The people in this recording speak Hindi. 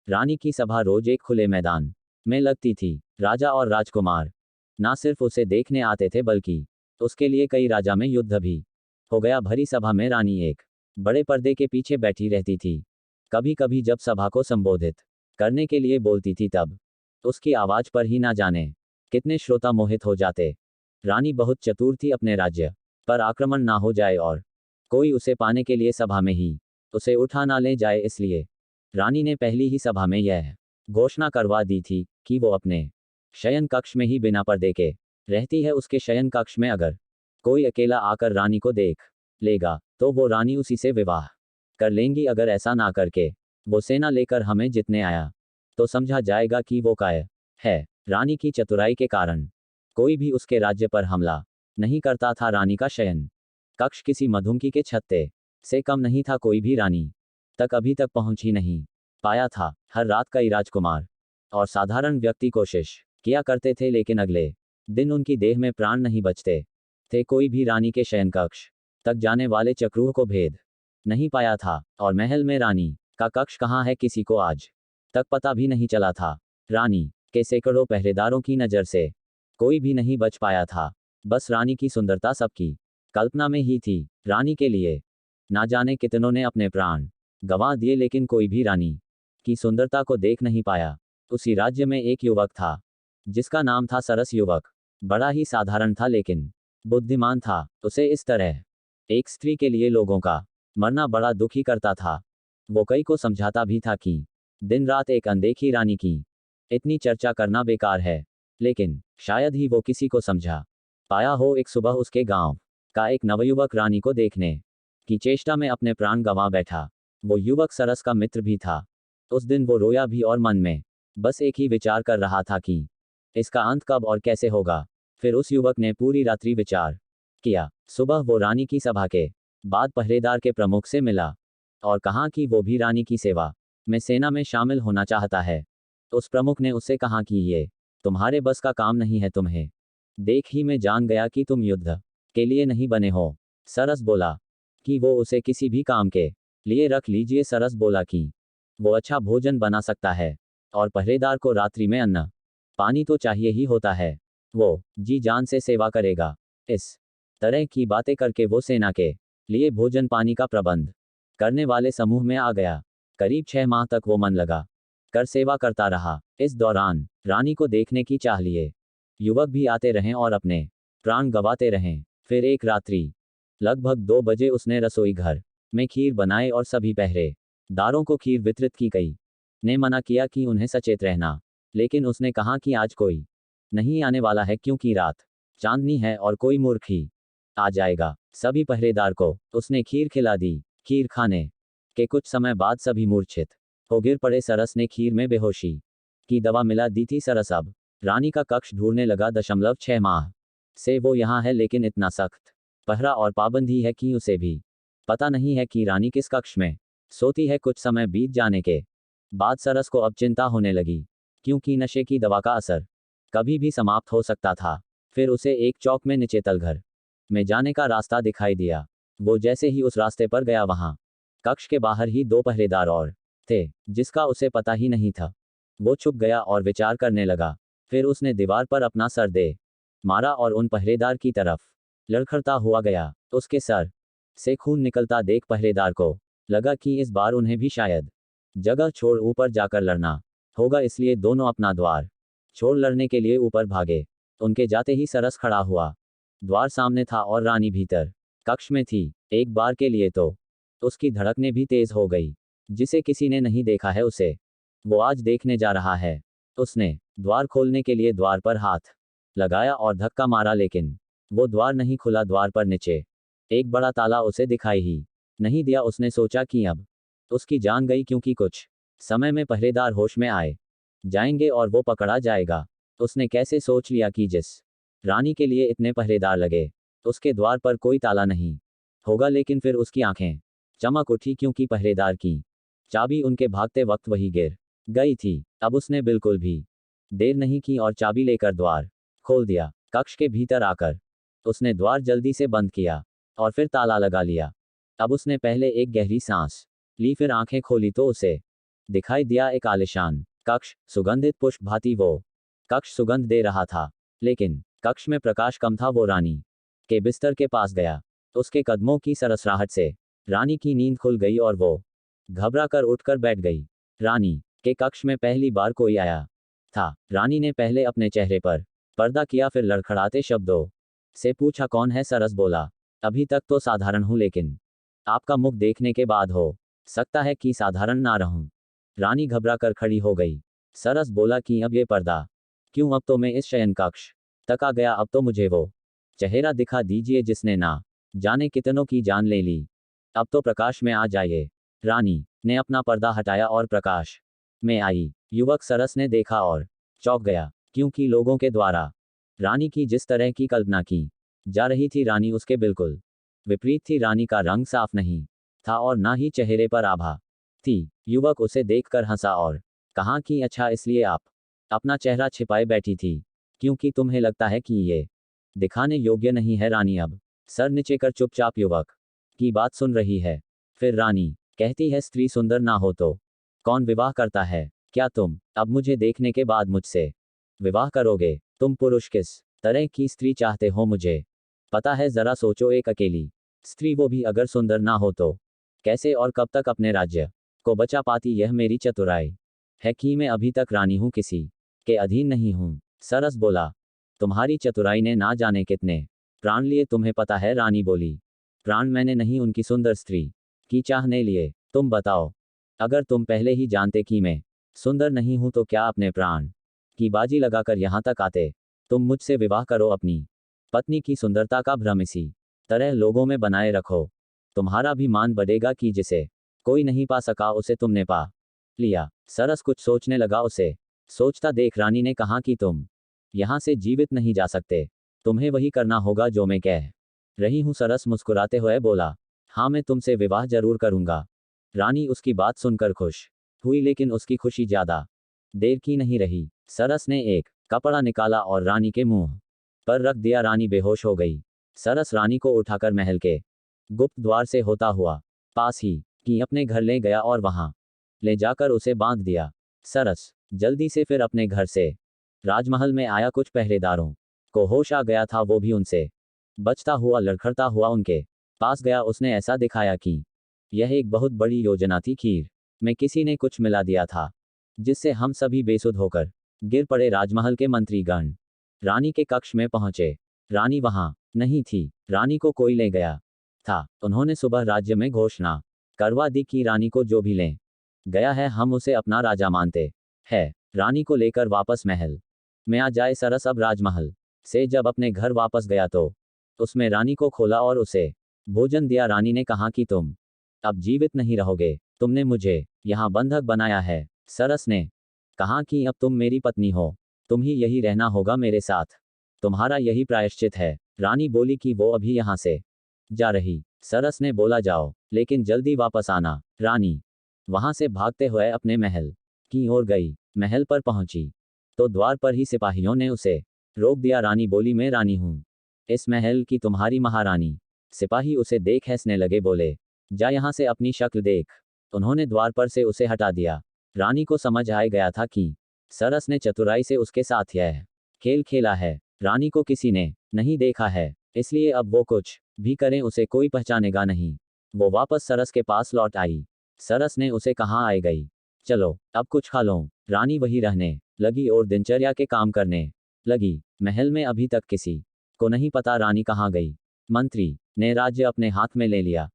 रानी की सभा रोज एक खुले मैदान में लगती थी। राजा और राजकुमार ना सिर्फ उसे देखने आते थे बल्कि उसके लिए कई राजा में युद्ध भी हो गया। भरी सभा में रानी एक बड़े पर्दे के पीछे बैठी रहती थी। कभी कभी जब सभा को संबोधित करने के लिए बोलती थी तब उसकी आवाज पर ही ना जाने कितने श्रोता मोहित हो जाते। रानी बहुत चतुर थी, अपने राज्य पर आक्रमण ना हो जाए और कोई उसे पाने के लिए सभा में ही उसे उठा ना ले जाए, इसलिए रानी ने पहली ही सभा में यह घोषणा करवा दी थी कि वो अपने शयन कक्ष में ही बिना पर्दे के रहती है। उसके शयन कक्ष में अगर कोई अकेला आकर रानी को देख लेगा तो वो रानी उसी से विवाह कर लेंगी। अगर ऐसा ना करके वो सेना लेकर हमें जितने आया तो समझा जाएगा कि वो काय है। रानी की चतुराई के कारण कोई भी उसके राज्य पर हमला नहीं करता था। रानी का शयन कक्ष किसी मधुमक्खी के छत्ते से कम नहीं था। कोई भी रानी तक अभी तक पहुंच ही नहीं पाया था। हर रात कई राजकुमार और साधारण व्यक्ति कोशिश किया करते थे, लेकिन अगले दिन उनकी देह में प्राण नहीं बचते थे। कोई भी रानी के शयन कक्ष तक जाने वाले चक्रूह को भेद नहीं पाया था। और महल में रानी का कक्ष कहाँ है किसी को आज तक पता भी नहीं चला था। रानी के सैकड़ों पहरेदारों की नज़र से कोई भी नहीं बच पाया था। बस रानी की सुंदरता सबकी कल्पना में ही थी। रानी के लिए ना जाने कितनों ने अपने प्राण गंवा दिए, लेकिन कोई भी रानी की सुंदरता को देख नहीं पाया। उसी राज्य में एक युवक था जिसका नाम था सरस। युवक बड़ा ही साधारण था लेकिन बुद्धिमान था। उसे इस तरह एक स्त्री के लिए लोगों का मरना बड़ा दुखी करता था। वो कई को समझाता भी था कि दिन रात एक अनदेखी रानी की इतनी चर्चा करना बेकार है, लेकिन शायद ही वो किसी को समझा पाया हो। एक सुबह उसके गांव का एक नवयुवक रानी को देखने की चेष्टा में अपने प्राण गंवा बैठा। वो युवक सरस का मित्र भी था। उस दिन वो रोया भी और मन में बस एक ही विचार कर रहा था कि इसका अंत कब और कैसे होगा। फिर उस युवक ने पूरी रात्रि विचार किया। सुबह वो रानी की सभा के बाद पहरेदार के प्रमुख से मिला और कहा कि वो भी रानी की सेवा में सेना में शामिल होना चाहता है। उस प्रमुख ने उससे कहा कि ये तुम्हारे बस का काम नहीं है, तुम्हें देख ही मैं जान गया कि तुम युद्ध के लिए नहीं बने हो। सरस बोला कि वो उसे किसी भी काम के लिए रख लीजिए। सरस बोला कि वो अच्छा भोजन बना सकता है और पहरेदार को रात्रि में अन्न पानी तो चाहिए ही होता है। वो जी जान से सेवा करेगा। इस तरह की बातें करके वो सेना के लिए भोजन पानी का प्रबंध करने वाले समूह में आ गया। करीब 6 माह तक वो मन लगा कर सेवा करता रहा। इस दौरान रानी को देखने की चाह लिए युवक भी आते रहें और अपने प्राण गंवाते रहें। फिर एक रात्रि लगभग 2 बजे उसने रसोई घर में खीर बनाए और सभी पहरेदारों को खीर वितरित की। कई ने मना किया कि उन्हें सचेत रहना, लेकिन उसने कहा कि आज कोई नहीं आने वाला है क्योंकि रात चांदनी है और कोई मूर्ख ही आ जाएगा। सभी पहरेदार को उसने खीर खिला दी। खीर खाने के कुछ समय बाद सभी मूर्छित हो गिर पड़े। सरस ने खीर में बेहोशी की दवा मिला दी थी। सरस अब रानी का कक्ष ढूंढने लगा। 6 माह से वो यहाँ है, लेकिन इतना सख्त पहरा और पाबंदी है कि उसे भी पता नहीं है कि रानी किस कक्ष में सोती है। कुछ समय बीत जाने के बाद सरस को अब चिंता होने लगी, क्योंकि नशे की दवा का असर कभी भी समाप्त हो सकता था। फिर उसे एक चौक में नीचे तलघर में जाने का रास्ता दिखाई दिया। वो जैसे ही उस रास्ते पर गया, वहां कक्ष के बाहर ही 2 पहरेदार और थे जिसका उसे पता ही नहीं था। वो छुप गया और विचार करने लगा। फिर उसने दीवार पर अपना सर दे मारा और उन पहरेदार की तरफ लड़खड़ता हुआ गया। उसके सर से खून निकलता देख पहरेदार को लगा कि इस बार उन्हें भी शायद जगह छोड़ ऊपर जाकर लड़ना होगा, इसलिए दोनों अपना द्वार छोड़ लड़ने के लिए ऊपर भागे। उनके जाते ही सरस खड़ा हुआ। द्वार सामने था और रानी भीतर कक्ष में थी। एक बार के लिए तो उसकी धड़कनें भी तेज हो गई। जिसे किसी ने नहीं देखा है उसे वो आज देखने जा रहा है। उसने द्वार खोलने के लिए द्वार पर हाथ लगाया और धक्का मारा, लेकिन वो द्वार नहीं खुला। द्वार पर नीचे एक बड़ा ताला उसे दिखाई ही नहीं दिया। उसने सोचा कि अब उसकी जान गई, क्योंकि कुछ समय में पहरेदार होश में आए जाएंगे और वो पकड़ा जाएगा। उसने कैसे सोच लिया कि जिस रानी के लिए इतने पहरेदार लगे उसके द्वार पर कोई ताला नहीं होगा। लेकिन फिर उसकी आंखें चमक उठी, क्योंकि पहरेदार की चाबी उनके भागते वक्त वही गिर गई थी। अब उसने बिल्कुल भी देर नहीं की और चाबी लेकर द्वार खोल दिया। कक्ष के भीतर आकर उसने द्वार जल्दी से बंद किया और फिर ताला लगा लिया। अब उसने पहले एक गहरी सांस ली, फिर आंखें खोली तो उसे दिखाई दिया एक आलिशान कक्ष, सुगंधित पुष्प भांति वो कक्ष सुगंध दे रहा था। लेकिन कक्ष में प्रकाश कम था। वो रानी के बिस्तर के पास गया। उसके कदमों की सरसराहट से रानी की नींद खुल गई और वो घबरा कर उठकर बैठ गई। रानी के कक्ष में पहली बार कोई आया था। रानी ने पहले अपने चेहरे पर पर्दा किया, फिर लड़खड़ाते शब्दों से पूछा, कौन है? सरस बोला, अभी तक तो साधारण हूं, लेकिन आपका मुख देखने के बाद हो सकता है कि साधारण ना रहूं। रानी घबरा कर खड़ी हो गई। सरस बोला कि अब ये पर्दा क्यों? अब तो मैं इस शयन कक्ष तक आ गया। अब तो मुझे वो चेहरा दिखा दीजिए जिसने ना जाने कितनों की जान ले ली। अब तो प्रकाश में आ जाइए। रानी ने अपना पर्दा हटाया और प्रकाश में आई युवक सरस ने देखा और चौंक गया, क्योंकि लोगों के द्वारा रानी की जिस तरह की कल्पना की जा रही थी, रानी उसके बिल्कुल विपरीत थी। रानी का रंग साफ नहीं था और ना ही चेहरे पर आभा थी। युवक उसे देखकर हंसा और कहा कि अच्छा, इसलिए आप अपना चेहरा छिपाए बैठी थी, क्योंकि तुम्हें लगता है कि ये दिखाने योग्य नहीं है। रानी अब सर नीचे कर चुपचाप युवक की बात सुन रही है। फिर रानी कहती है, स्त्री सुंदर ना हो तो कौन विवाह करता है? क्या तुम अब मुझे देखने के बाद मुझसे विवाह करोगे? तुम पुरुष किस तरह की स्त्री चाहते हो मुझे पता है। जरा सोचो, एक अकेली स्त्री, वो भी अगर सुंदर ना हो तो कैसे और कब तक अपने राज्य को बचा पाती? यह मेरी चतुराई है कि मैं अभी तक रानी हूं, किसी के अधीन नहीं हूं। सरस बोला, तुम्हारी चतुराई ने ना जाने कितने प्राण लिए, तुम्हें पता है? रानी बोली, प्राण मैंने नहीं, उनकी सुंदर स्त्री की चाह ने लिए। तुम बताओ, अगर तुम पहले ही जानते कि मैं सुंदर नहीं हूं तो क्या अपने प्राण की बाजी लगाकर यहां तक आते? तुम मुझसे विवाह करो, अपनी पत्नी की सुंदरता का भ्रम इसी तरह लोगों में बनाए रखो। तुम्हारा भी मान बढ़ेगा कि जिसे कोई नहीं पा सका उसे तुमने पा लिया। सरस कुछ सोचने लगा। उसे सोचता देख रानी ने कहा कि तुम यहां से जीवित नहीं जा सकते। तुम्हें वही करना होगा जो मैं कह रही हूं। सरस मुस्कुराते हुए बोला, हाँ, मैं तुमसे विवाह जरूर करूंगा। रानी उसकी बात सुनकर खुश हुई, लेकिन उसकी खुशी ज्यादा देर की नहीं रही। सरस ने एक कपड़ा निकाला और रानी के मुंह पर रख दिया। रानी बेहोश हो गई। सरस रानी को उठाकर महल के गुप्त द्वार से होता हुआ पास ही की अपने घर ले गया और वहां ले जाकर उसे बांध दिया। सरस जल्दी से फिर अपने घर से राजमहल में आया। कुछ पहरेदारों को होश आ गया था, वो भी उनसे बचता हुआ लड़खड़ता हुआ उनके पास गया। उसने ऐसा दिखाया कि यह एक बहुत बड़ी योजना थी। खीर में किसी ने कुछ मिला दिया था, जिससे हम सभी बेसुध होकर गिर पड़े। राजमहल के मंत्रीगण रानी के कक्ष में पहुंचे। रानी वहां नहीं थी। रानी को कोई ले गया था। उन्होंने सुबह राज्य में घोषणा करवा दी कि रानी को जो भी ले गया है, हम उसे अपना राजा मानते हैं। रानी को लेकर वापस महल में आ जाए। सरस अब राजमहल से जब अपने घर वापस गया तो उसमें रानी को खोला और उसे भोजन दिया। रानी ने कहा कि तुम अब जीवित नहीं रहोगे, तुमने मुझे यहाँ बंधक बनाया है। सरस ने कहा कि अब तुम मेरी पत्नी हो, तुम ही यही रहना होगा मेरे साथ, तुम्हारा यही प्रायश्चित है। रानी बोली कि वो अभी यहाँ से जा रही। सरस ने बोला, जाओ, लेकिन जल्दी वापस आना। रानी वहां से भागते हुए अपने महल की ओर गई। महल पर पहुंची तो द्वार पर ही सिपाहियों ने उसे रोक दिया। रानी बोली, मैं रानी हूं, इस महल की तुम्हारी महारानी। सिपाही उसे देख हंसने लगे, बोले, जा यहां से अपनी शक्ल देख। उन्होंने द्वार पर से उसे हटा दिया। रानी को समझ आ गया था कि सरस ने चतुराई से उसके साथ यह खेल खेला है। रानी को किसी ने नहीं देखा है, इसलिए अब वो कुछ भी करें उसे कोई पहचानेगा नहीं। वो वापस सरस के पास लौट आई। सरस ने उसे कहा, आए गई, चलो अब कुछ खा लो। रानी वही रहने लगी और दिनचर्या के काम करने लगी। महल में अभी तक किसी को नहीं पता रानी कहाँ गई। मंत्री ने राज्य अपने हाथ में ले लिया।